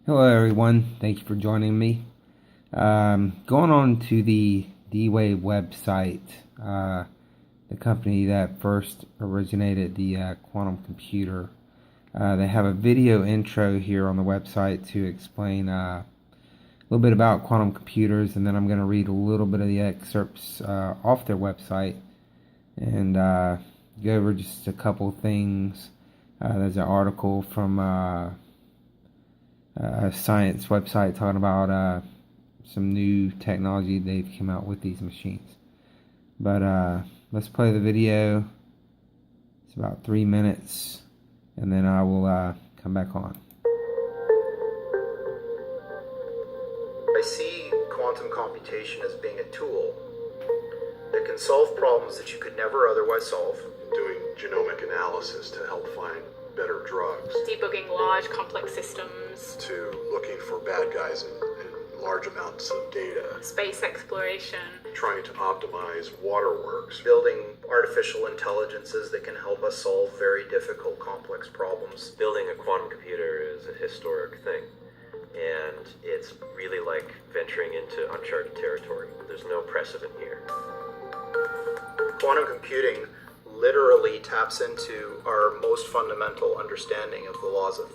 Hello everyone, thank you for joining me. Going on to the D-Wave website, the company that first originated the quantum computer. They have a video intro here on the website to explain a little bit about quantum computers, and then I'm going to read a little bit of the excerpts off their website and go over just a couple things. There's an article from a science website talking about some new technology they've come out with these machines. But let's play the video. It's about 3 minutes, and then I will come back on. I see quantum computation as being a tool that can solve problems that you could never otherwise solve. Doing genomic analysis to help find better drugs, debugging large complex systems, to looking for bad guys in large amounts of data, space exploration, trying to optimize waterworks, building artificial intelligences that can help us solve very difficult complex problems. Building a quantum computer is a historic thing, and it's really like venturing into uncharted territory. There's no precedent here. Quantum computing literally taps into our most fundamental understanding of the laws of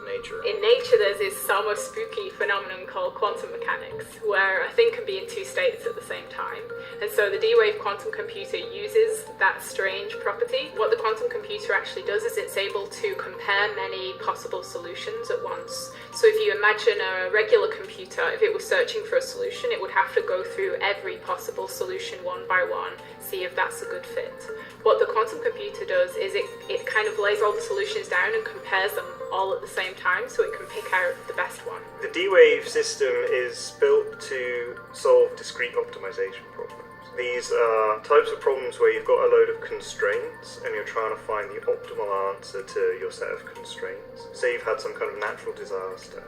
nature. In nature, there's this almost spooky phenomenon called quantum mechanics, where a thing can be in two states at the same time. And so the D-Wave quantum computer uses that strange property. What the quantum computer actually does is it's able to compare many possible solutions at once. So if you imagine a regular computer, if it was searching for a solution, it would have to go through every possible solution one by one, see if that's a good fit. What the quantum computer does is it kind of lays all the solutions down and compares them all at the same time so it can pick out the best one. The D-Wave system is built to solve discrete optimization problems. These are types of problems where you've got a load of constraints and you're trying to find the optimal answer to your set of constraints. Say you've had some kind of natural disaster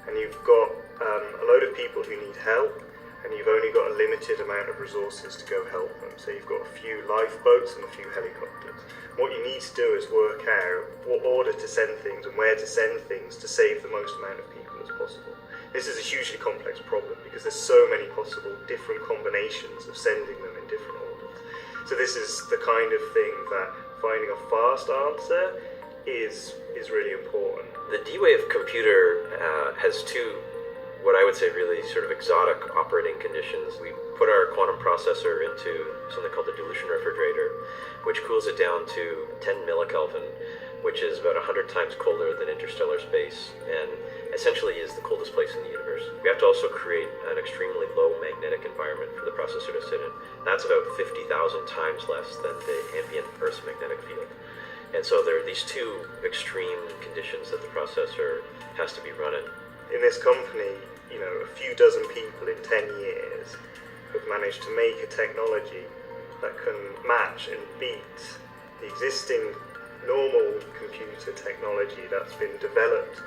and you've got a load of people who need help, and you've only got a limited amount of resources to go help them. So you've got a few lifeboats and a few helicopters. What you need to do is work out what order to send things and where to send things to save the most amount of people as possible. This is a hugely complex problem because there's so many possible different combinations of sending them in different orders. So this is the kind of thing that finding a fast answer is really important. The D-Wave computer has two, what I would say, really sort of exotic operating conditions. We put our quantum processor into something called the dilution refrigerator, which cools it down to 10 millikelvin, which is about 100 times colder than interstellar space, and essentially is the coldest place in the universe. We have to also create an extremely low magnetic environment for the processor to sit in. That's about 50,000 times less than the ambient Earth's magnetic field. And so there are these two extreme conditions that the processor has to be running. In this company, a few dozen people in 10 years have managed to make a technology that can match and beat the existing normal computer technology that's been developed,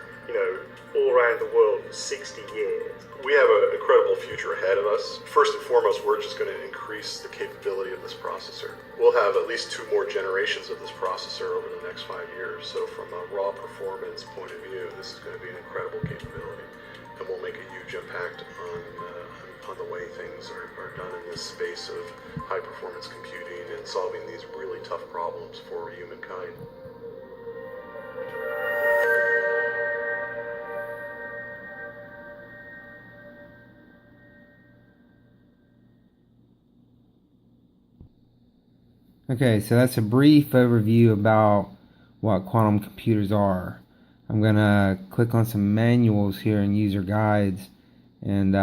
all around the world for 60 years. We have an incredible future ahead of us. First and foremost, we're just going to increase the capability of this processor. We'll have at least 2 more generations of this processor over the next 5 years. So from a raw performance point of view, this is going to be an incredible capability. And will make a huge impact on the way things are done in this space of high-performance computing and solving these really tough problems for humankind. Okay, so that's a brief overview about what quantum computers are. I'm going to click on some manuals here and user guides and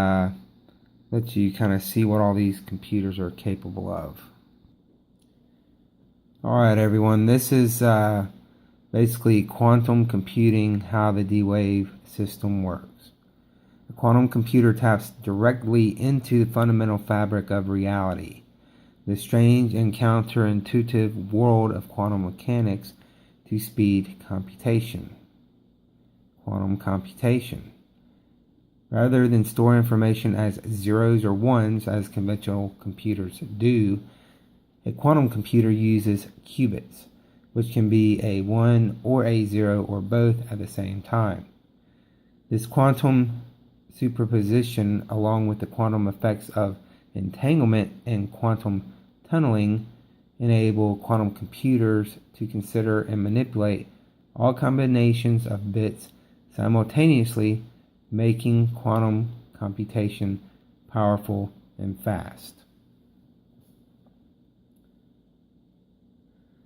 let you kind of see what all these computers are capable of. Alright everyone, this is basically quantum computing, how the D-Wave system works. A quantum computer taps directly into the fundamental fabric of reality, the strange and counterintuitive world of quantum mechanics, to speed computation. Quantum computation. Rather than store information as zeros or ones as conventional computers do, a quantum computer uses qubits, which can be a 1 or a 0 or both at the same time. This quantum superposition, along with the quantum effects of entanglement and quantum tunneling, enable quantum computers to consider and manipulate all combinations of bits simultaneously, making quantum computation powerful and fast.